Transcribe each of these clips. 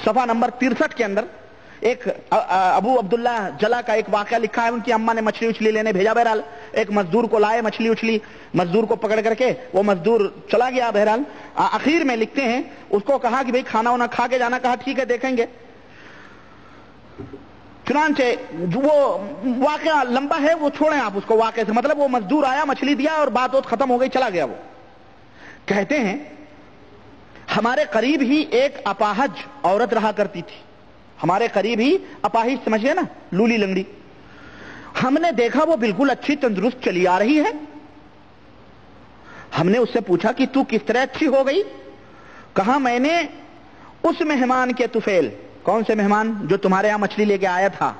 صفحہ نمبر 63 کے اندر ایک ابو عبداللہ جلا کا ایک واقعہ لکھا ہے. ان کی اماں نے مچھلی اچھلی لینے بھیجا، بہرحال ایک مزدور کو لائے مچھلی اچھلی، مزدور کو پکڑ کر کے وہ مزدور چلا گیا. بہرحال اخیر میں لکھتے ہیں اس کو کہا کہ بھئی کھانا وانا کھا کے جانا، کہا ٹھیک ہے دیکھیں گے. چنانچہ وہ واقعہ لمبا ہے، وہ چھوڑیں آپ اس کو واقعے سے، مطلب وہ مزدور آیا، مچھلی دیا اور بات ختم ہو گئی، چلا گیا. وہ کہتے ہیں ہمارے قریب ہی ایک اپاہج عورت رہا کرتی تھی. ہمارے قریب ہی اپاہج سمجھے نا، لولی لنگڑی. ہم نے دیکھا وہ بالکل اچھی تندرست چلی آ رہی ہے. ہم نے اس سے پوچھا کہ تو کس طرح اچھی ہو گئی؟ کہا میں نے اس مہمان کے طفیل. کون سے مہمان؟ جو تمہارے یہاں مچھلی لے کے آیا تھا،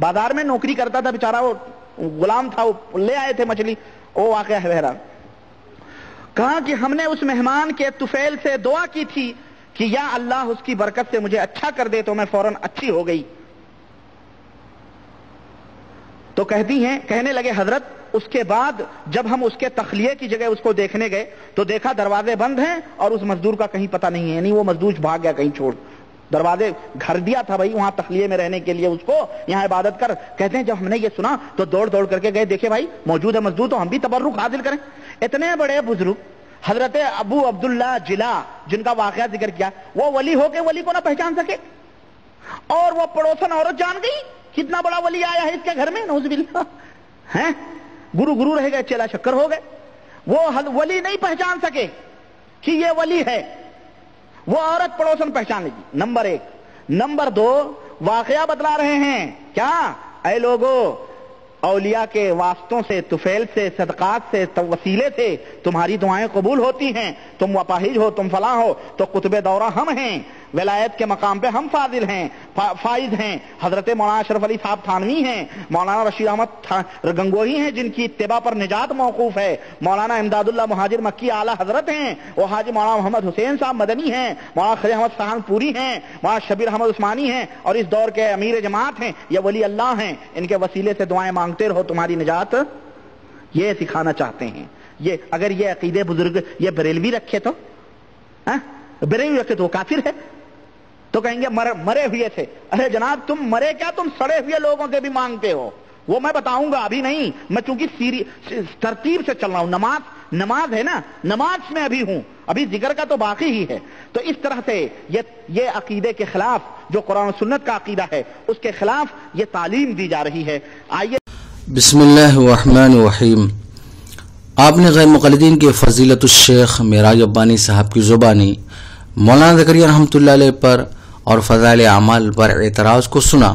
بازار میں نوکری کرتا تھا بیچارہ، وہ غلام تھا، وہ لے آئے تھے مچھلی، وہ واقعہ ہے. بہرحال کہا کہ ہم نے اس مہمان کے طفیل سے دعا کی تھی کہ یا اللہ اس کی برکت سے مجھے اچھا کر دے، تو میں فوراً اچھی ہو گئی. تو کہتی ہیں، کہنے لگے حضرت اس کے بعد جب ہم اس کے تخلیے کی جگہ اس کو دیکھنے گئے تو دیکھا دروازے بند ہیں اور اس مزدور کا کہیں پتہ نہیں ہے، یعنی وہ مزدور بھاگ گیا کہیں چھوڑ. دروازے گھر دیا تھا بھائی وہاں تخلیے میں رہنے کے لیے اس کو، یہاں عبادت کر. کہتے ہیں جب ہم نے یہ سنا تو دوڑ دوڑ کر کے گئے، دیکھے بھائی موجود ہے مزدور، تو ہم بھی تبرک حاصل کریں. اتنے بڑے بزرگ حضرت ابو عبداللہ جلا جن کا واقعہ ذکر کیا، وہ ولی ہو کے ولی کو نہ پہچان سکے، اور وہ پڑوسن عورت جان گئی کتنا بڑا ولی آیا ہے اس کے گھر میں، نعوذ باللہ. ہیں گرو رہ گئے، چیلا شکر ہو گئے. وہ ولی نہیں پہچان سکے کہ یہ ولی ہے، وہ عورت پڑوسن پہچان لے گی. نمبر 1. نمبر 2، واقعہ بتلا رہے ہیں کیا؟ اے لوگو، اولیاء کے واسطوں سے، طفیل سے، صدقات سے، وسیلے سے تمہاری دعائیں قبول ہوتی ہیں. تم اپاہج ہو، تم فلاں ہو، تو قطب دورہ ہم ہیں، ولایت کے مقام پہ ہم فاضل ہیں، فائز ہیں. حضرت مولانا اشرف علی صاحب تھانوی ہیں، مولانا رشید احمد گنگوہی ہیں جن کی اتباع پر نجات موقوف ہے، مولانا امداد اللہ مہاجر مکی اعلی حضرت ہیں، وہ حاجی مولانا محمد حسین صاحب مدنی ہیں، مولانا خلیل احمد سہان پوری ہیں، مولانا شبیر احمد عثمانی ہیں، اور اس دور کے امیر جماعت ہیں. یہ ولی اللہ ہیں، ان کے وسیلے سے دعائیں مانگتے رہو تمہاری نجات. یہ سکھانا چاہتے ہیں. یہ اگر یہ عقیدے بزرگ یہ بریلوی رکھے تو بریلوی رکھے تو وہ کافر ہے. تو کہیں گے مرے ہوئے تھے. ارے جناب تم مرے کیا، تم سڑے ہوئے لوگوں سے بھی مانگتے ہو. وہ میں بتاؤں گا، ابھی نہیں، میں چونکہ ترتیب سے چل رہا ہوں. نماز ہے نا، نماز میں ابھی ہوں، ابھی ذکر کا تو باقی ہی ہے. تو اس طرح سے یہ عقیدے کے خلاف جو قرآن و سنت کا عقیدہ ہے اس کے خلاف یہ تعلیم دی جا رہی ہے. آئیے بسم اللہ الرحمن الرحیم. آپ نے غیر مقلدین کے فضیلت الشیخ معراج ربانی صاحب کی زبانی مولانا زکریا رحمۃ اللہ علیہ پر اور فضائل اعمال پر اعتراض کو سنا.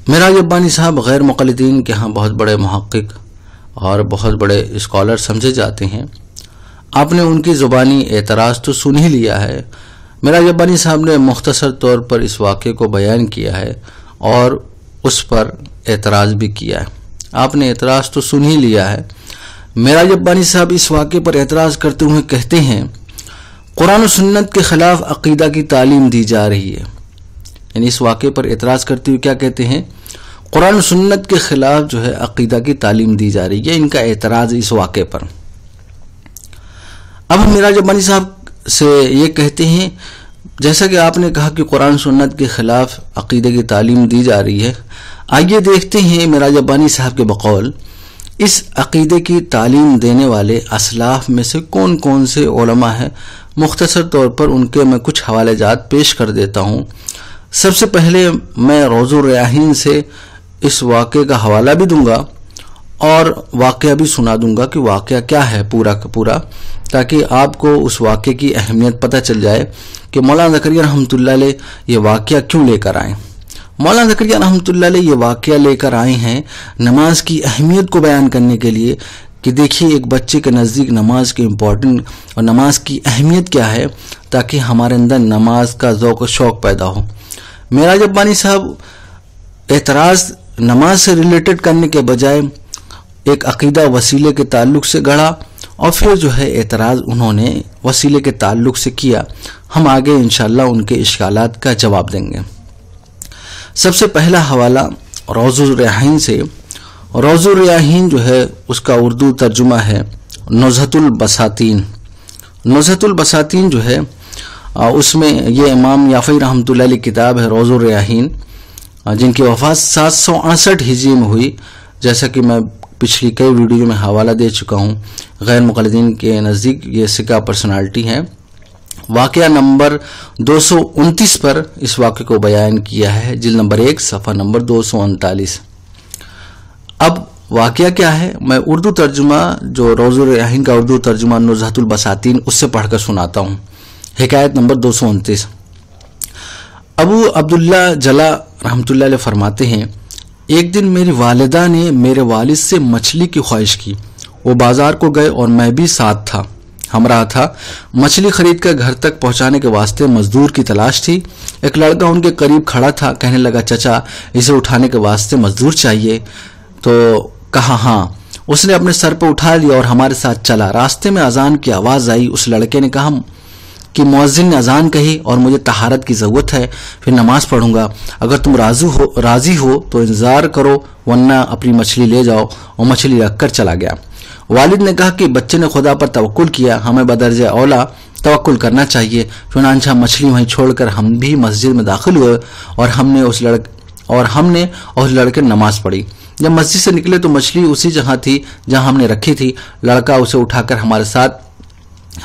معراج ربانی صاحب غیر مقلدین کے ہاں بہت بڑے محقق اور بہت بڑے اسکالر سمجھے جاتے ہیں. آپ نے ان کی زبانی اعتراض تو سن ہی لیا ہے. معراج ربانی صاحب نے مختصر طور پر اس واقعے کو بیان کیا ہے اور اس پر اعتراض بھی کیا ہے. آپ نے اعتراض تو سن ہی لیا ہے. معراج ربانی صاحب اس واقعے پر اعتراض کرتے ہوئے کہتے ہیں قرآن و سنت کے خلاف عقیدہ کی تعلیم دی جا رہی ہے. یعنی اس واقعے پر اعتراض کرتے ہوئے کیا کہتے ہیں؟ قرآن و سنت کے خلاف جو ہے عقیدہ کی تعلیم دی جا رہی ہے. ان کا اعتراض اس واقعے پر. اب ہم معراج ربانی صاحب سے یہ کہتے ہیں جیسا کہ آپ نے کہا کہ قرآن سنت کے خلاف عقیدے کی تعلیم دی جا رہی ہے، آئیے دیکھتے ہیں معراج ربانی صاحب کے بقول اس عقیدے کی تعلیم دینے والے اسلاف میں سے کون کون سے علماء ہیں. مختصر طور پر ان کے میں کچھ حوالے جات پیش کر دیتا ہوں. سب سے پہلے میں روض الریاحین سے اس واقعے کا حوالہ بھی دوں گا اور واقعہ بھی سنا دوں گا کہ واقعہ کیا ہے پورا کا پورا، تاکہ آپ کو اس واقعے کی اہمیت پتہ چل جائے کہ مولانا زکریا رحمۃ اللہ علیہ یہ واقعہ کیوں لے کر آئے. مولانا زکریا رحمۃ اللہ علیہ یہ واقعہ لے کر آئے ہیں نماز کی اہمیت کو بیان کرنے کے لیے کہ دیکھیے ایک بچے کے نزدیک نماز کی امپورٹنٹ اور نماز کی اہمیت کیا ہے، تاکہ ہمارے اندر نماز کا ذوق و شوق پیدا ہو. معراج ربانی صاحب اعتراض نماز سے ریلیٹڈ کرنے کے بجائے ایک عقیدہ وسیلے کے تعلق سے گڑھا اور پھر جو ہے اعتراض انہوں نے وسیلے کے تعلق سے کیا. ہم آگے انشاءاللہ ان کے اشکالات کا جواب دیں گے. سب سے پہلا حوالہ روض الریاحین سے. روض الریاحین جو ہے اس کا اردو ترجمہ ہے نزہۃ البساتین. نزہۃ البساتین جو ہے اس میں یہ امام یافعی رحمۃ اللہ علیہ کتاب ہے روض الریاحین، جن کی وفات 768 ہجری میں ہوئی، جیسا کہ میں پچھلی کئی ویڈیو میں حوالہ دے چکا ہوں۔ غیر مقلدین کے نزدیک یہ سکہ پرسنالٹی ہے۔ واقعہ نمبر 229 پر اس واقعے کو بیان کیا ہے، جلد نمبر 1 صفحہ نمبر 239۔ اب واقعہ کیا ہے، میں اردو ترجمہ جو روض الریاحین کا اردو ترجمہ نزہۃ البساتین اس سے پڑھ کر سناتا ہوں۔ حکایت نمبر 229۔ ابو عبداللہ جلا رحمۃ اللہ علیہ فرماتے ہیں، ایک دن میری والدہ نے میرے والد سے مچھلی کی خواہش کی۔ وہ بازار کو گئے اور میں بھی ساتھ تھا، ہمراہ تھا۔ مچھلی خرید کر گھر تک پہنچانے کے واسطے مزدور کی تلاش تھی۔ ایک لڑکا ان کے قریب کھڑا تھا، کہنے لگا چچا اسے اٹھانے کے واسطے مزدور چاہیے؟ تو کہا ہاں۔ اس نے اپنے سر پہ اٹھا لیا اور ہمارے ساتھ چلا۔ راستے میں اذان کی آواز آئی۔ اس لڑکے نے کہا کہ مؤذن نے اذان کہی اور مجھے طہارت کی ضرورت ہے، پھر نماز پڑھوں گا۔ اگر تم راضی ہو تو انتظار کرو، ورنہ اپنی مچھلی لے جاؤ۔ اور مچھلی رکھ کر چلا گیا۔ والد نے کہا کہ بچے نے خدا پر توکل کیا، ہمیں بدرجہ اولا توکل کرنا چاہیے۔ چنانچہ مچھلی وہیں چھوڑ کر ہم بھی مسجد میں داخل ہوئے اور ہم نے اس لڑکے نماز پڑھی۔ جب مسجد سے نکلے تو مچھلی اسی جگہ تھی جہاں ہم نے رکھی تھی۔ لڑکا اسے اٹھا کر ہمارے ساتھ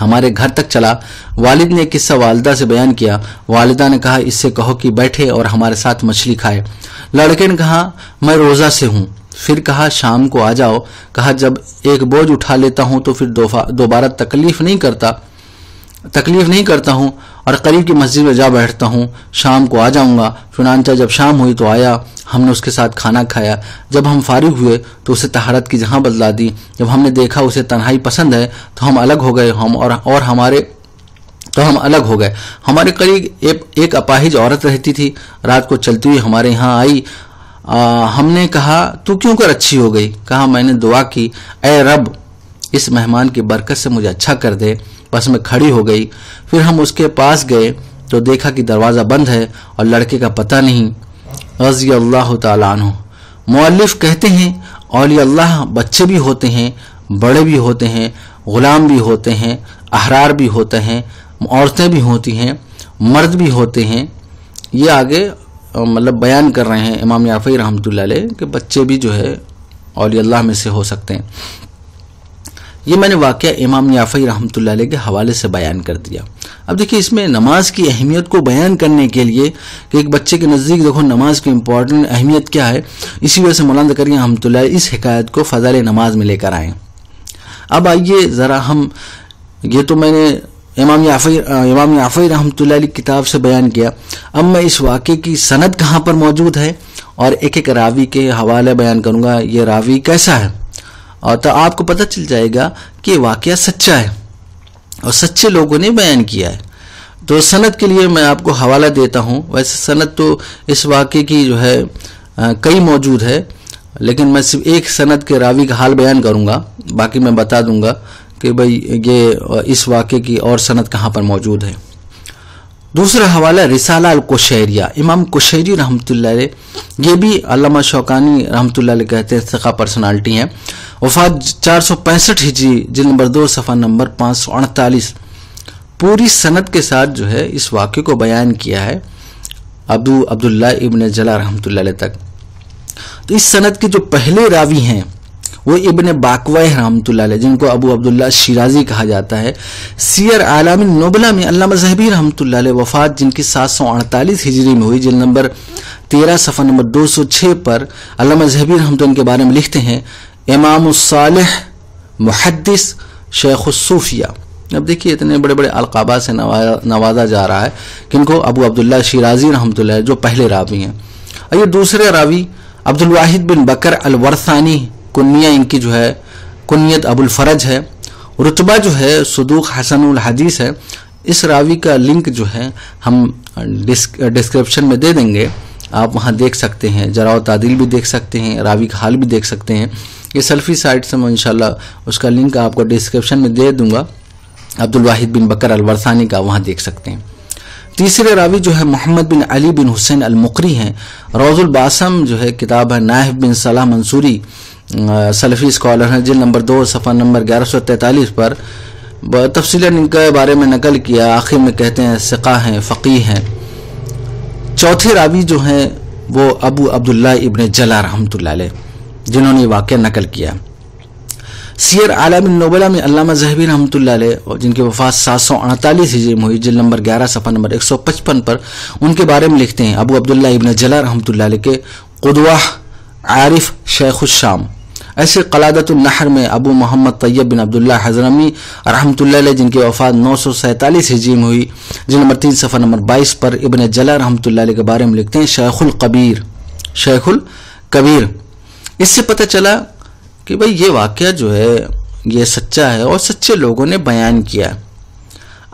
ہمارے گھر تک چلا۔ والد نے قصہ والدہ سے بیان کیا۔ والدہ نے کہا اس سے کہو کہ بیٹھے اور ہمارے ساتھ مچھلی کھائے۔ لڑکے نے کہا میں روزہ سے ہوں۔ پھر کہا شام کو آ جاؤ۔ کہا جب ایک بوجھ اٹھا لیتا ہوں تو پھر دوبارہ تکلیف نہیں کرتا ہوں اور قریب کی مسجد میں جا بیٹھتا ہوں۔ شام کو آ جاؤں گا۔ چنانچہ جب شام ہوئی تو آیا، ہم نے اس کے ساتھ کھانا کھایا۔ جب ہم فارغ ہوئے تو اسے طہارت کی جہاں بدلا دی۔ جب ہم نے دیکھا اسے تنہائی پسند ہے تو ہم الگ ہو گئے ہمارے قریب ایک اپاہج عورت رہتی تھی، رات کو چلتی ہوئی ہمارے یہاں آئی۔ ہم نے کہا تو کیوں کر اچھی ہو گئی؟ کہا میں نے دعا کی اے رب اس مہمان کی برکت سے مجھے اچھا کر دے، بس میں کھڑی ہو گئی۔ پھر ہم اس کے پاس گئے تو دیکھا کہ دروازہ بند ہے اور لڑکے کا پتہ نہیں، رضی اللہ تعالیٰ عنہ۔ مؤلف کہتے ہیں اولیاء اللہ بچے بھی ہوتے ہیں، بڑے بھی ہوتے ہیں، غلام بھی ہوتے ہیں، احرار بھی ہوتے ہیں، عورتیں بھی ہوتی ہیں، مرد بھی ہوتے ہیں۔ یہ آگے مطلب بیان کر رہے ہیں امام یافعی رحمۃ اللہ علیہ کہ بچے بھی جو ہے اولیاء اللہ میں سے ہو سکتے ہیں۔ یہ میں نے واقعہ امام یافعی رحمۃ اللہ علیہ کے حوالے سے بیان کر دیا۔ اب دیکھیے اس میں نماز کی اہمیت کو بیان کرنے کے لیے کہ ایک بچے کے نزدیک دیکھو نماز کی امپورٹنٹ اہمیت کیا ہے، اسی وجہ سے مولانا زکریا رحمۃ اللہ علیہ اس حکایت کو فضائل نماز میں لے کر آئے۔ اب آئیے ذرا ہم، یہ تو میں نے امام یافعی رحمۃ اللہ علیہ کتاب سے بیان کیا، اب میں اس واقعے کی سند کہاں پر موجود ہے اور ایک ایک راوی کے حوالے بیان کروں گا، یہ راوی کیسا ہے، اور تو آپ کو پتہ چل جائے گا کہ واقعہ سچا ہے اور سچے لوگوں نے بیان کیا ہے۔ تو سند کے لیے میں آپ کو حوالہ دیتا ہوں۔ ویسے سند تو اس واقعے کی جو ہے کئی موجود ہے، لیکن میں صرف ایک سند کے راوی کا حال بیان کروں گا، باقی میں بتا دوں گا کہ بھئی یہ اس واقعے کی اور سند کہاں پر موجود ہے۔ دوسرا حوالہ رسالہ القشیریہ، امام قشیری رحمۃ اللہ علیہ، یہ بھی علامہ شوکانی رحمۃ اللہ علیہ کہتے ہیں ثقہ پرسنالٹی ہیں۔ وفات 465 ہجری، جلد نمبر 2 صفحہ نمبر 548۔ پوری سند کے ساتھ جو ہے اس واقعے کو بیان کیا ہے ابو عبداللہ ابن جلا رحمۃ اللہ علیہ تک۔ تو اس سند کے جو پہلے راوی ہیں وہ ابن باقوہ رحمۃ اللہ علیہ، جن کو ابو عبداللہ شیرازی کہا جاتا ہے۔ سیر اعلام النبلہ میں علامہ ذہبی رحمۃ اللہ علیہ وفات جن کی 748 ہجری میں ہوئی، جلد نمبر 13 صفحہ نمبر 206 پر علامہ ذہبی رحمۃ اللہ کے بارے میں لکھتے ہیں امام الصالح محدث شیخ الصوفیہ۔ اب دیکھیے اتنے بڑے بڑے القابات سے نوازا جا رہا ہے کن کو، ابو عبداللہ شیرازی رحمۃ اللہ جو پہلے راوی ہیں۔ اور یہ دوسرے راوی عبدالواحد بن بکر الورثانی، کنیہ ان کی جو ہے کنیت ابو الفرج ہے، رتبہ جو ہے صدوق حسن الحدیث ہے۔ اس راوی کا لنک جو ہے ہم ڈسکرپشن میں دے دیں گے، آپ وہاں دیکھ سکتے ہیں، جرح و تعدیل بھی دیکھ سکتے ہیں، راوی کا حال بھی دیکھ سکتے ہیں۔ یہ سلفی سائٹ سے میں انشاءاللہ اس کا لنک آپ کو ڈسکرپشن میں دے دوں گا، عبدالواحد بن بکر الورثانی کا، وہاں دیکھ سکتے ہیں۔ تیسرے راوی جو ہے محمد بن علی بن حسین المقری ہیں۔ روض الباسم جو ہے کتاب ہے، نائف بن صلاح منصوری سلفی اسکالر ہیں، جلد نمبر 2 صفحہ نمبر 1143 پر تفصیلاً ان کے بارے میں نقل کیا. آخر میں کہتے ہیں ثقہ ہیں، فقیہ ہیں. چوتھے راوی جو ہیں وہ ابو عبداللہ ابن جلا رحمۃ اللہ علیہ، جنہوں نے یہ واقعہ نقل کیا. سیر اعلام النبلاء میں علامہ ذہبی رحمۃ اللہ علیہ، اور جن کی وفات 748 ہجری میں ہوئی، جلد نمبر 11 صفحہ نمبر 155 پر ان کے بارے میں لکھتے ہیں ابو عبداللہ ابن جلا رحمۃ اللہ علیہ کے قدوہ عارف شیخ الشام. ایسے قلادۃ النحر میں ابو محمد طیب بن عبداللہ حضرمی رحمۃ اللہ علیہ، جن کی وفات 947 ہجری میں ہوئی، جلد نمبر 3 صفحہ نمبر 22 پر ابن جلا رحمۃ اللہ علیہ کے بارے میں لکھتے ہیں شیخ الکبیر. اس سے پتہ چلا کہ بھئی یہ واقعہ جو ہے یہ سچا ہے اور سچے لوگوں نے بیان کیا.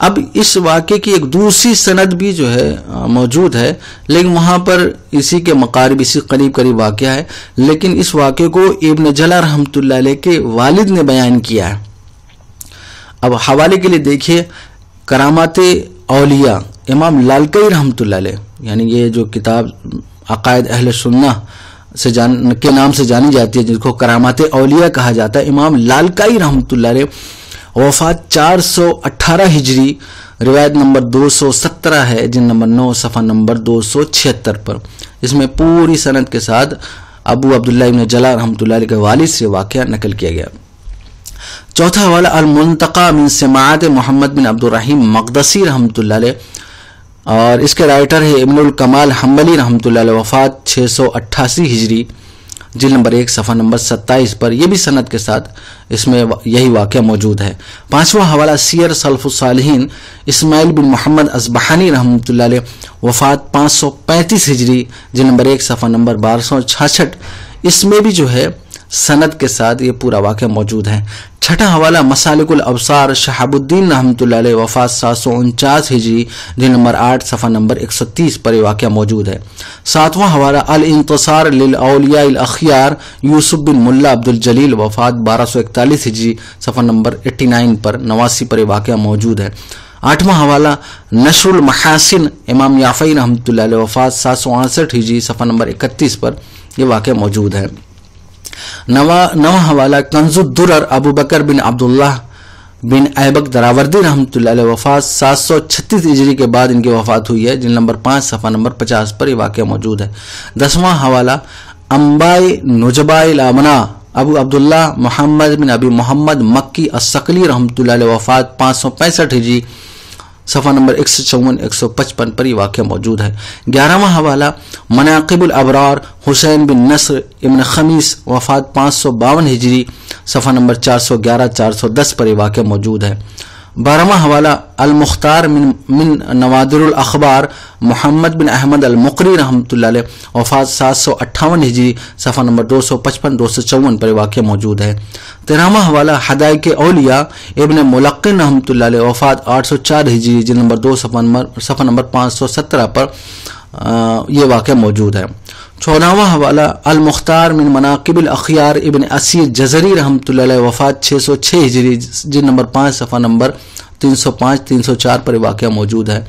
اب اس واقعے کی ایک دوسری سند بھی جو ہے موجود ہے، لیکن وہاں پر اسی کے مقارب، اسی قریب واقعہ ہے، لیکن اس واقعے کو ابن جلا رحمۃ اللہ علیہ کے والد نے بیان کیا ہے. اب حوالے کے لیے دیکھیے کرامات اولیاء امام لالکائی رحمۃ اللہ علیہ، یعنی یہ جو کتاب عقائد اہل سنہ کے نام سے جانی جاتی ہے، جس کو کرامات اولیاء کہا جاتا ہے. امام لالکائی رحمۃ اللہ علیہ وفات 418 ہجری، روایت نمبر 217 ہے، جن نمبر 9 صفحہ نمبر 276 پر. اس میں پوری سند کے ساتھ ابو عبداللہ ابن جلا رحمۃ اللہ علیہ کے والد سے واقعہ نقل کیا گیا. چوتھا حوالہ المنتقى من سماعات محمد بن عبد الرحیم مقدسی رحمۃ اللہ علیہ، اور اس کے رائٹر ہے ابن الکمال حنبلی رحمۃ اللہ علیہ، وفات 688 ہجری، جلد نمبر 1 صفحہ نمبر 27 پر. یہ بھی سند کے ساتھ اس میں یہی واقعہ موجود ہے. پانچواں حوالہ سیر سلف الصالحین اسماعیل بن محمد اصبہانی رحمۃ اللہ علیہ، وفات 535 ہجری، جلد نمبر 1 صفحہ نمبر 1266. اس میں بھی جو ہے سند کے ساتھ یہ پورا واقعہ موجود ہے. چھٹا حوالہ مسالک الابصار شہاب الدین رحمۃ اللہ علیہ، وفات 749 ہجری، جلد نمبر 8 صفحہ نمبر 130 پر یہ واقعہ موجود ہے. ساتواں حوالہ الانتصار للاولیاء الاخیار یوسف بن ملا عبد الجلیل، وفات 1241 ہجری، صفحہ نمبر 89 پر 89 پر یہ واقعہ موجود ہے. آٹھواں حوالہ نشر المحاسن امام یعفعی رحمۃ اللہ علیہ، وفات 768 ہجری، صفحہ نمبر 31 پر یہ واقعہ موجود ہے. نواں حوالہ کنز الدرر ابو بکر بن عبداللہ بن ایبک دراوردی رحمۃ اللہ علیہ، وفات 736 ہجری کے بعد ان کی وفات ہوئی ہے، جلد نمبر 5 صفحہ نمبر 50 پر یہ واقعہ موجود ہے. 10واں حوالہ انباء نجباء الامنا ابو عبداللہ محمد بن ابی محمد مکی الثقلی رحمۃ اللہ علیہ، وفات 565 ہجری، صفحہ نمبر 154 155 پر یہ واقعہ موجود ہے. 11واں حوالہ مناقب الابرار حسین بن نصر ابن خمیس، وفات 552 ہجری، صفحہ نمبر 411 410 پر یہ واقعہ موجود ہے. 12واں حوالہ المختار من نوادر الاخبار محمد بن احمد المقری رحمۃ اللہ علیہ، وفات 758 ہجری، صفحہ نمبر 255 254 پر واقع موجود ہے. 13واں حوالہ حدائق اولیاء ابن ملقن رحمۃ اللہ علیہ، وفات 804 ہجری، جلد نمبر 2 صفحہ نمبر 517 پر یہ واقعہ موجود ہے. 14واں حوالہ المختار من مناقب الاخیار ابن اسیر جزری رحمۃ اللہ علیہ، وفات 606 ہجری، جلد نمبر 5 صفحہ نمبر 305 304 پر واقعہ موجود ہے.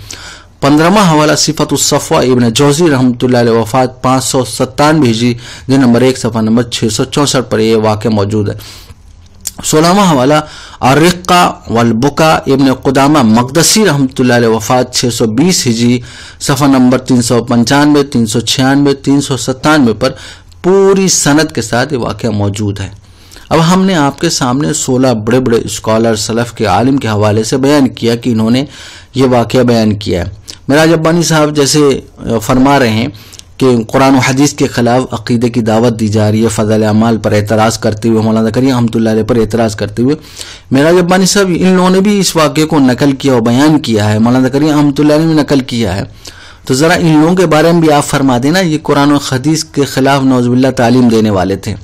15واں حوالہ صفت الصفوہ ابن جوزی رحمۃ اللہ علیہ، وفات 597 ہجری، جلد نمبر 1 صفحہ نمبر 664 پر یہ واقعہ موجود ہے. 16واں حوالہ الرقہ والبکا ابن قدامہ مقدسی رحمۃ اللہ علیہ، وفات 620 ہجری، صفحہ نمبر 395 396 397 پر پوری سند کے ساتھ یہ واقعہ موجود ہے. اب ہم نے آپ کے سامنے 16 بڑے بڑے اسکالر سلف کے عالم کے حوالے سے بیان کیا کہ انہوں نے یہ واقعہ بیان کیا ہے. معراج ربانی صاحب جیسے فرما رہے ہیں کہ قرآن و حدیث کے خلاف عقیدے کی دعوت دی جا رہی ہے، فضائل اعمال پر اعتراض کرتے ہوئے، مولانا زکریا رحمۃ اللہ علیہ پر اعتراض کرتے ہوئے. معراج ربانی صاحب ان لوگوں نے بھی اس واقعے کو نقل کیا اور بیان کیا ہے، مولانا زکریا رحمۃ اللہ علیہ نے نقل کیا ہے. تو ذرا ان لوگوں کے بارے میں بھی آپ فرما دینا، یہ قرآن و حدیث کے خلاف نعوذ باللہ تعلیم دینے والے تھے.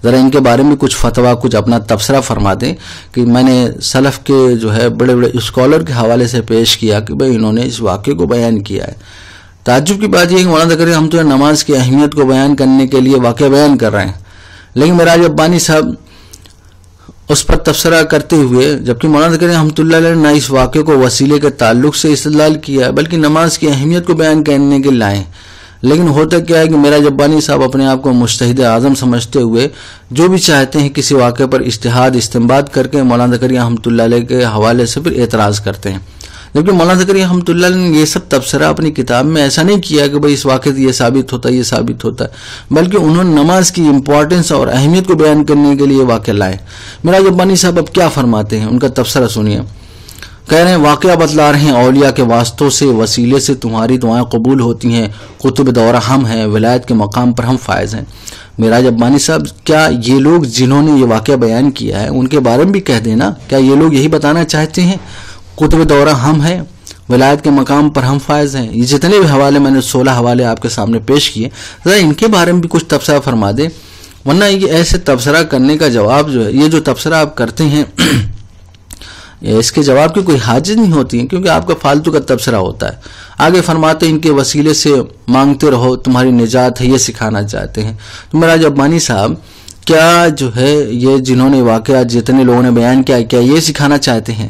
ذرا ان کے بارے میں کچھ فتویٰ، کچھ اپنا تبصرہ فرما دیں کہ میں نے سلف کے جو ہے بڑے بڑے اسکالر کے حوالے سے پیش کیا کہ بھئی انہوں نے اس واقعے کو بیان کیا ہے. تعجب کی بات یہ ہے کہ مولانا زکریا رحمۃ اللہ نماز کی اہمیت کو بیان کرنے کے لیے واقعہ بیان کر رہے ہیں، لیکن معراج ربانی صاحب اس پر تبصرہ کرتے ہوئے، جبکہ مولانا زکریا رحمۃ اللہ علیہ نے نہ اس واقعے کو وسیلے کے تعلق سے استدلال کیا ہے بلکہ نماز کی اہمیت کو بیان کرنے کے لائے. لیکن ہوتا کیا ہے کہ میرا جبانی صاحب اپنے آپ کو مجتہد اعظم سمجھتے ہوئے جو بھی چاہتے ہیں کسی واقعے پر اجتہاد استنباط کر کے مولانا زکریا رحمۃ اللہ علیہ کے حوالے سے پھر اعتراض کرتے ہیں. جبکہ مولانا زکریا رحمۃ اللہ علیہ نے یہ سب تبصرہ اپنی کتاب میں ایسا نہیں کیا کہ بھئی اس واقعے سے یہ ثابت ہوتا ہے یہ ثابت ہوتا ہے، بلکہ انہوں نے نماز کی امپورٹنس اور اہمیت کو بیان کرنے کے لیے واقعہ لائے. میرا جبانی صاحب اب کیا فرماتے ہیں، ان کا تبصرہ سنیے. کہہ رہے ہیں واقعہ بتلا رہے ہیں اولیاء کے واسطوں سے وسیلے سے تمہاری دعائیں قبول ہوتی ہیں، قطب دورہ ہم ہیں، ولایت کے مقام پر ہم فائز ہیں. میراج ابانی صاحب کیا یہ لوگ جنہوں نے یہ واقعہ بیان کیا ہے ان کے بارے میں بھی کہہ دینا، کیا یہ لوگ یہی بتانا چاہتے ہیں قطب دورہ ہم ہیں، ولایت کے مقام پر ہم فائز ہیں؟ یہ جتنے بھی حوالے میں نے 16 حوالے آپ کے سامنے پیش کیے، ذرا ان کے بارے میں بھی کچھ تبصرہ فرما دیں، ورنہ یہ ایسے تبصرہ کرنے کا جواب جو ہے، یہ جو تبصرہ آپ کرتے ہیں اس کے جواب کی کوئی حاجت نہیں ہوتی ہے، کیونکہ آپ کا فالتو کا تبصرہ ہوتا ہے. آگے فرماتے ہیں ان کے وسیلے سے مانگتے رہو تمہاری نجات ہے، یہ سکھانا چاہتے ہیں. تو میراج ابانی صاحب کیا جو ہے یہ جنہوں نے واقعہ جتنے لوگوں نے بیان کیا کیا یہ سکھانا چاہتے ہیں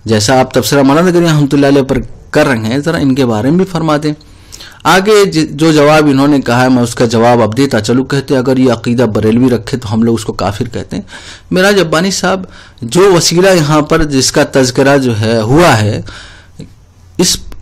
جیسا آپ تبصرہ مولانا زکریا رحمۃ اللہ علیہ پر کر رہے ہیں؟ ذرا ان کے بارے میں بھی فرما دیں. آگے جو جواب انہوں نے کہا ہے میں اس کا جواب اب دیتا چلو. کہتے ہیں اگر یہ عقیدہ بریلوی رکھے تو ہم لوگ اس کو کافر کہتے ہیں. میراج ابانی صاحب جو وسیلہ یہاں پر جس کا تذکرہ جو ہے ہوا ہے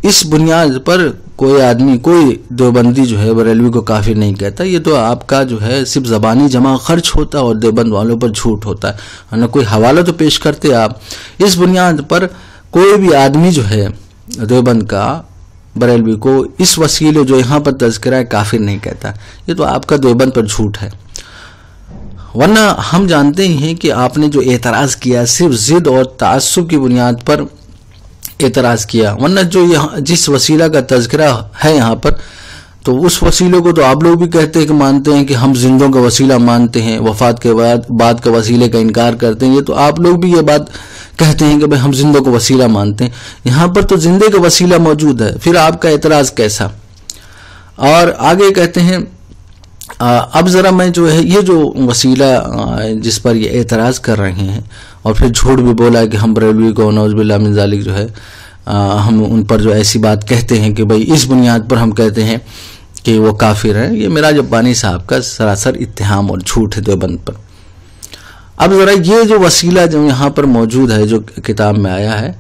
اس بنیاد پر کوئی آدمی کوئی دیوبندی جو ہے بریلوی کو کافر نہیں کہتا. یہ تو آپ کا جو ہے صرف زبانی جمع خرچ ہوتا اور دیوبند والوں پر جھوٹ ہوتا ہے، نہ کوئی حوالہ تو پیش کرتے آپ. اس بنیاد پر کوئی بھی آدمی جو ہے دیوبند کا بریلوی کو اس وسیلے جو یہاں پر تذکرہ ہے کافر نہیں کہتا. یہ تو آپ کا دیوبند پر جھوٹ ہے. ورنہ ہم جانتے ہیں کہ آپ نے جو اعتراض کیا صرف ضد اور تعصب کی بنیاد پر اعتراض کیا، ورنہ جو یہاں جس وسیلہ کا تذکرہ ہے یہاں پر تو اس وسیلے کو تو آپ لوگ بھی کہتے ہیں کہ مانتے ہیں کہ ہم زندوں کا وسیلہ مانتے ہیں، وفات کے بعد کے وسیلے کا انکار کرتے ہیں. یہ تو آپ لوگ بھی یہ بات کہتے ہیں کہ بھئی ہم زندوں کو وسیلہ مانتے ہیں. یہاں پر تو زندے کا وسیلہ موجود ہے، پھر آپ کا اعتراض کیسا؟ اور آگے کہتے ہیں اب ذرا میں جو ہے یہ جو وسیلہ جس پر یہ اعتراض کر رہے ہیں اور پھر جھوٹ بھی بولا ہے کہ ہم بریلوی کو نعوذ باللہ من ذالک جو ہے ہم ان پر جو ایسی بات کہتے ہیں کہ بھئی اس بنیاد پر ہم کہتے ہیں کہ وہ کافر ہیں. یہ میراج ابانی صاحب کا سراسر اتہام اور جھوٹ ہے دیوبند پر. اب ذرا یہ جو وسیلہ جو یہاں پر موجود ہے جو کتاب میں آیا ہے،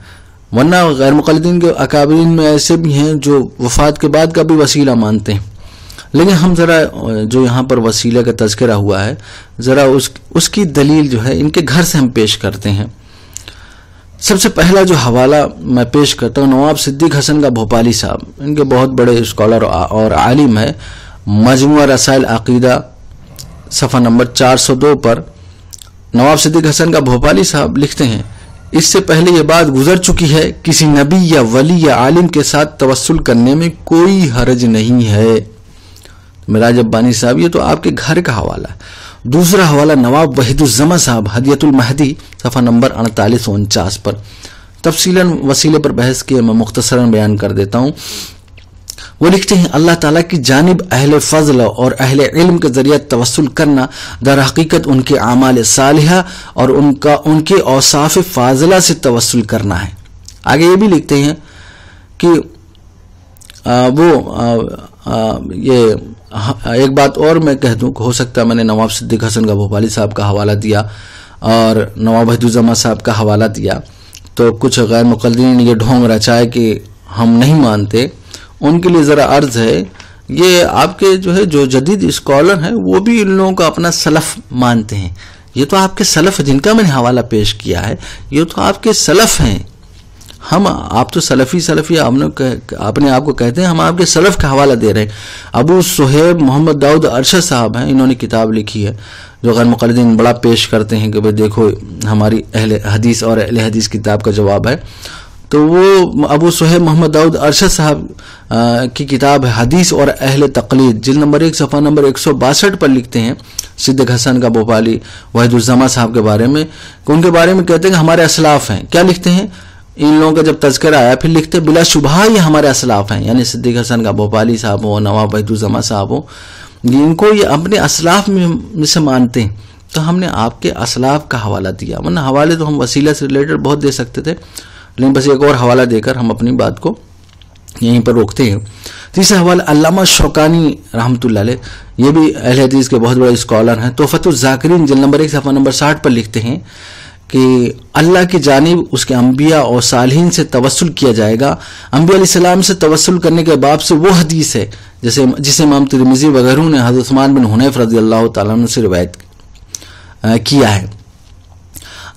ورنہ غیر مقلدین کے اکابرین میں ایسے بھی ہیں جو وفات کے بعد کا بھی وسیلہ مانتے ہیں، لیکن ہم ذرا جو یہاں پر وسیلہ کا تذکرہ ہوا ہے ذرا اس کی دلیل جو ہے ان کے گھر سے ہم پیش کرتے ہیں. سب سے پہلا جو حوالہ میں پیش کرتا ہوں نواب صدیق حسن کا بھوپالی صاحب، ان کے بہت بڑے اسکالر اور عالم ہے. مجموعہ رسائل عقیدہ صفحہ نمبر 402 پر نواب صدیق حسن کا بھوپالی صاحب لکھتے ہیں اس سے پہلے یہ بات گزر چکی ہے کسی نبی یا ولی یا عالم کے ساتھ توسل کرنے میں کوئی حرج نہیں ہے. میراج ابانی صاحب یہ تو آپ کے گھر کا حوالہ ہے. دوسرا حوالہ نواب وحید الزماں صاحب ہدیۃ المہدی صفحہ نمبر 4849 پر تفصیلاً وسیلے پر بحث کیے، میں مختصراً بیان کر دیتا ہوں. وہ لکھتے ہیں اللہ تعالیٰ کی جانب اہل فضل اور اہل علم کے ذریعے توسل کرنا در حقیقت ان کے اعمال صالحہ اور ان کے اوصاف فاضلہ سے توسل کرنا ہے. آگے یہ بھی لکھتے ہیں کہ یہ ایک بات اور میں کہہ دوں کہ ہو سکتا ہے میں نے نواب صدیق حسن کا بھوپالی صاحب کا حوالہ دیا اور نواب وحید الزماں صاحب کا حوالہ دیا تو کچھ غیر مقلدین نے یہ ڈھونگ رچائے کہ ہم نہیں مانتے. ان کے لیے ذرا عرض ہے، یہ آپ کے جو جدید اسکالر ہیں وہ بھی ان لوگوں کا اپنا سلف مانتے ہیں. یہ تو آپ کے سلف جن کا میں نے حوالہ پیش کیا ہے یہ تو آپ کے سلف ہیں. آپ تو سلفی آپ نے آپ کو کہتے ہیں، ہم آپ کے سلف کا حوالہ دے رہے ہیں. ابو صہیب محمد داؤد ارشد صاحب ہیں، انہوں نے کتاب لکھی ہے جو غیر مقلدین بڑا پیش کرتے ہیں کہ بھئی دیکھو ہماری اہل حدیث اور اہل حدیث کتاب کا جواب ہے. تو وہ ابو صہیب محمد داؤد ارشد صاحب کی کتاب ہے حدیث اور اہل تقلید، جلد نمبر 1 صفحہ نمبر 162 پر لکھتے ہیں صدیق حسن کا بھوپالی وحید الزماں صاحب کے بارے میں کہ ان کے بارے میں کہتے ہیں کہ ہمارے اسلاف ہیں. کیا لکھتے ہیں ان لوگوں کا جب تذکرہ آیا پھر لکھتے بلا شبہ یہ ہمارے اسلاف ہیں، یعنی صدیق حسن کا بھوپالی صاحب ہو، نواب وحید الزماں صاحب ہو، ان کو یہ اپنے اسلاف میں سے مانتے ہیں. تو ہم نے آپ کے اسلاف کا حوالہ دیا، ورنہ حوالے تو ہم وسیلہ سے ریلیٹڈ بہت دے سکتے تھے، لیکن بس ایک اور حوالہ دے کر ہم اپنی بات کو یہیں پر روکتے ہیں. تیسرا حوالہ علامہ شوکانی رحمۃ اللہ علیہ، یہ بھی اہل حدیث کے بہت بڑے اسکالر ہیں. تحفۃ الذاکرین جلد نمبر 1 صفحہ نمبر 60 پر لکھتے ہیں کہ اللہ کی جانب اس کے انبیاء اور صالحین سے توسل کیا جائے گا. انبیاء علیہ السلام سے توسل کرنے کے باب سے وہ حدیث ہے جسے امام ترمذی وغیرہ نے حضرت عثمان بن حنیف رضی اللہ تعالیٰ عنہ سے روایت کیا ہے.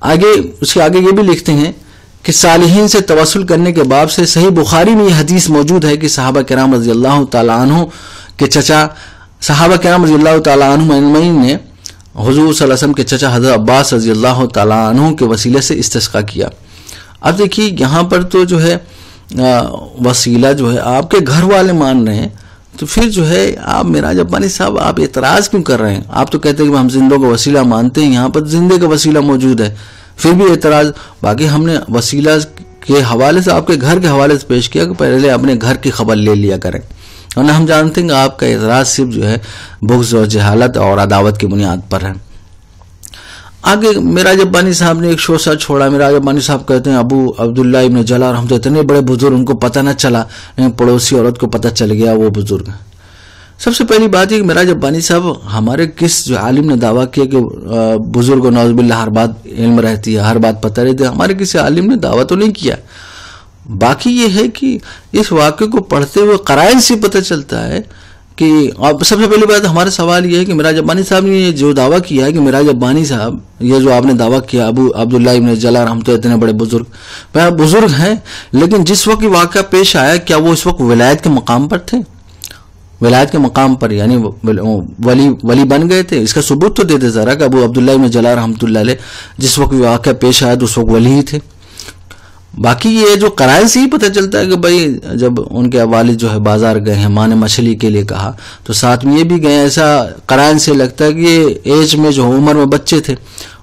اس کے آگے یہ بھی لکھتے ہیں کہ صالحین سے توسل کرنے کے باب سے صحیح بخاری میں یہ حدیث موجود ہے کہ صحابہ کرام رضی اللہ تعالیٰ عنہ کے چچا صحابہ کرام رضی اللہ تعالیٰ عنہ اجمعین نے حضور صلی اللہ علیہ وسلم کے چچا حضرت عباس رضی اللہ تعالیٰ عنہ کے وسیلے سے استسقا کیا. اب دیکھیے یہاں پر تو جو ہے وسیلہ جو ہے آپ کے گھر والے مان رہے ہیں، تو پھر جو ہے آپ معراج ربانی صاحب آپ اعتراض کیوں کر رہے ہیں؟ آپ تو کہتے ہیں کہ ہم زندوں کا وسیلہ مانتے ہیں، یہاں پر زندے کا وسیلہ موجود ہے، پھر بھی اعتراض. باقی ہم نے وسیلہ کے حوالے سے آپ کے گھر کے حوالے سے پیش کیا کہ پہلے اپنے گھر کی خبر لے لیا کریں، ورنہ ہم جانتے ہیں کہ آپ کا اعتراض صرف جو ہے بغض اور جہالت اور عداوت کی بنیاد پر ہے. آگے معراج ربانی صاحب نے ایک شوسہ چھوڑا. معراج ربانی صاحب کہتے ہیں ابو عبداللہ ابن جلال رحمۃ اللہ، اتنے بڑے بزرگ، ان کو پتہ نہ چلا، پڑوسی عورت کو پتہ چل گیا وہ بزرگ. سب سے پہلی بات یہ کہ معراج ربانی صاحب ہمارے کس جو عالم نے دعویٰ کیا کہ بزرگ و نعوذ باللہ ہر بات علم رہتی ہے، ہر بات پتہ رہتی ہے؟ ہمارے کسی عالم نے دعویٰ تو نہیں کیا. باقی یہ ہے کہ اس واقعے کو پڑھتے ہوئے قرائن سے پتہ چلتا ہے کہ سب سے پہلی بات ہمارا سوال یہ ہے کہ معراج ربانی صاحب نے یہ جو دعویٰ کیا ہے کہ معراج ربانی صاحب یہ جو آپ نے دعویٰ کیا ابو عبداللہ ابن جلال رحمۃ اللہ اتنے بڑے بزرگ ہیں، لیکن جس وقت واقعہ پیش آیا کیا وہ اس وقت ولایت کے مقام پر تھے؟ ولایت کے مقام پر یعنی ولی بن گئے تھے؟ اس کا ثبوت تو دے دے ذرا کہ ابو عبداللہ ابن جلال رحمۃ اللہ علیہ جس وقت واقعہ پیش آیا تو اس وقت ولی ہی تھے. باقی یہ جو قرائن سے ہی پتہ چلتا ہے کہ بھائی جب ان کے والد جو ہے بازار گئے ہیں، ماں نے مچھلی کے لیے کہا تو ساتھ میں یہ بھی گئے، ایسا قرائن سے لگتا ہے کہ یہ ایج میں جو عمر میں بچے تھے،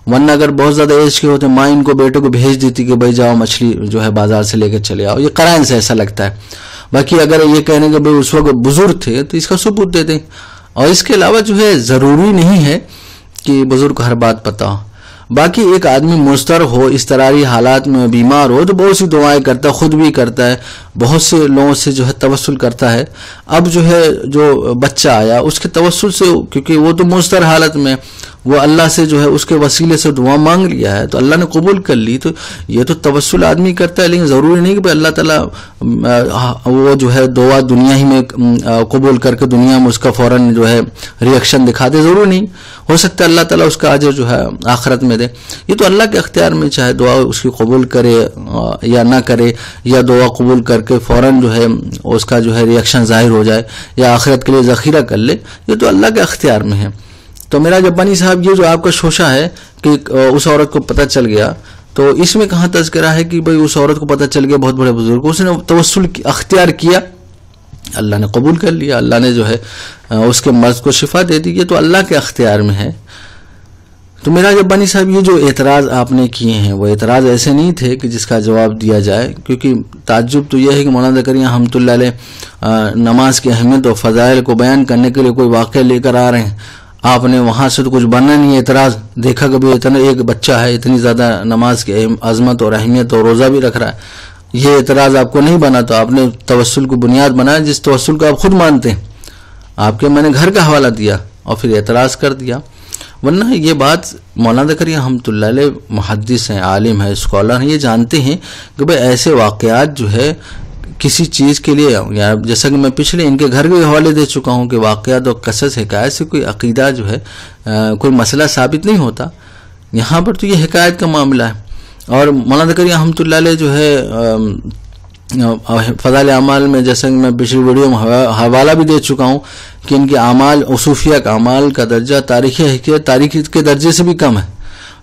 ورنہ اگر بہت زیادہ ایج کے ہوتے ماں ان کو بیٹوں کو بھیج دیتی کہ بھائی جاؤ مچھلی جو ہے بازار سے لے کے چلے آؤ. یہ قرائن سے ایسا لگتا ہے. باقی اگر یہ کہنے کہ بھائی اس وقت بزرگ تھے تو اس کا ثبوت دے دیں. اور اس کے علاوہ جو ہے ضروری نہیں ہے کہ بزرگ کو ہر بات پتہ ہو. باقی ایک آدمی مضطر ہو، اضطراری حالات میں بیمار ہو تو بہت سی دعائیں کرتا ہے، خود بھی کرتا ہے، بہت سے لوگوں سے جو ہے توسل کرتا ہے. اب جو ہے جو بچہ آیا اس کے توسل سے، کیونکہ وہ تو مضطر حالت میں وہ اللہ سے جو ہے اس کے وسیلے سے دعا مانگ لیا ہے تو اللہ نے قبول کر لی، تو یہ تو توسل آدمی کرتا ہے. لیکن ضروری نہیں کہ اللہ تعالیٰ وہ جو ہے دعا دنیا ہی میں قبول کر کے دنیا میں اس کا فوراً جو ہے ریئیکشن دکھا دے. ضروری نہیں، ہو سکتا ہے اللہ تعالیٰ اس کا اجر جو ہے آخرت میں دے. یہ تو اللہ کے اختیار میں، چاہے دعا اس کی قبول کرے یا نہ کرے، یا دعا قبول کر کے فوراً جو ہے اس کا جو ہے ریئیکشن ظاہر ہو جائے یا آخرت کے لیے ذخیرہ کر لے، یہ تو اللہ کے اختیار میں ہے. تو معراج ربانی صاحب یہ جو آپ کا شوشہ ہے کہ اس عورت کو پتہ چل گیا، تو اس میں کہاں تذکرہ ہے کہ بھئی اس عورت کو پتہ چل گیا بہت بڑے بزرگ کو، اس نے توسل اختیار کیا، اللہ نے قبول کر لیا، اللہ نے جو ہے اس کے مرض کو شفا دے دی. یہ تو اللہ کے اختیار میں ہے. تو معراج ربانی صاحب یہ جو اعتراض آپ نے کیے ہیں وہ اعتراض ایسے نہیں تھے کہ جس کا جواب دیا جائے، کیونکہ تعجب تو یہ ہے کہ مولانا زکریا رحمۃ اللہ علیہ نماز کی اہمیت اور فضائل کو بیان کرنے کے لیے کوئی واقعہ لے کر آ رہے ہیں. آپ نے وہاں سے تو کچھ بننا نہیں ہے. اعتراض دیکھا کہ اتنا ایک بچہ ہے، اتنی زیادہ نماز کی عظمت اور اہمیت اور روزہ بھی رکھ رہا ہے، یہ اعتراض آپ کو نہیں بنا، تو آپ نے توسل کو بنیاد بنایا جس توسل کو آپ خود مانتے ہیں. آپ کے میں نے گھر کا حوالہ دیا اور پھر اعتراض کر دیا. ورنہ یہ بات مولانا زکریا رحمۃ اللہ علیہ محدث ہیں، عالم ہیں، اسکالر ہیں، یہ جانتے ہیں کہ بھئی ایسے واقعات جو ہے کسی چیز کے لیے، جیسا کہ میں پچھلے ان کے گھر کے حوالے دے چکا ہوں کہ واقعات اور قصص حکایت سے کوئی عقیدہ جو ہے کوئی مسئلہ ثابت نہیں ہوتا. یہاں پر تو یہ حکایت کا معاملہ ہے. اور مولانا زکریا رحمۃ اللہ علیہ جو ہے فضائل اعمال میں، جیسا کہ میں پچھلی ویڈیو میں حوالہ بھی دے چکا ہوں کہ ان کے اعمال صوفیہ کا اعمال کا درجہ تاریخی کے درجے سے بھی کم ہے.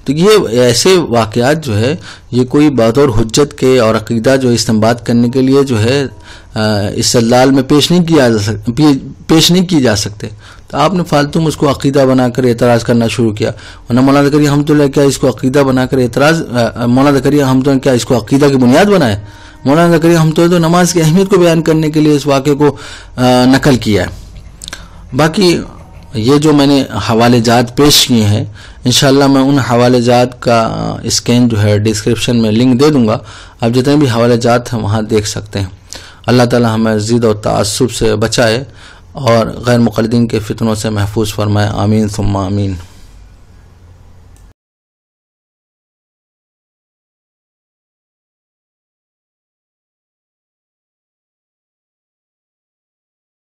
تو یہ ایسے واقعات جو ہے یہ کوئی بطور حجت کے اور عقیدہ جو استنباط کرنے کے لیے جو ہے استدلال میں پیش نہیں کی جا سکتے. تو آپ نے فالتو میں اس کو عقیدہ بنا کر اعتراض کرنا شروع کیا. ورنہ مولانا زکریا رحمۃ اللہ کیا اس کو عقیدہ بنا کر مولانا زکریا رحمۃ اللہ کیا اس کو عقیدہ کی بنیاد بنائے؟ مولانا زکریا رحمۃ اللہ تو نماز کی اہمیت کو بیان کرنے کے لیے اس واقعے کو نقل کیا ہے. باقی یہ جو میں نے حوالے جات پیش کیے ہیں، انشاءاللہ میں ان حوالے جات کا اسکین جو ہے ڈسکرپشن میں لنک دے دوں گا، آپ جتنے بھی حوالے جات ہیں وہاں دیکھ سکتے ہیں. اللہ تعالی ہمیں ضد و تعصب سے بچائے اور غیر مقلدین کے فتنوں سے محفوظ فرمائے. آمین ثم آمین.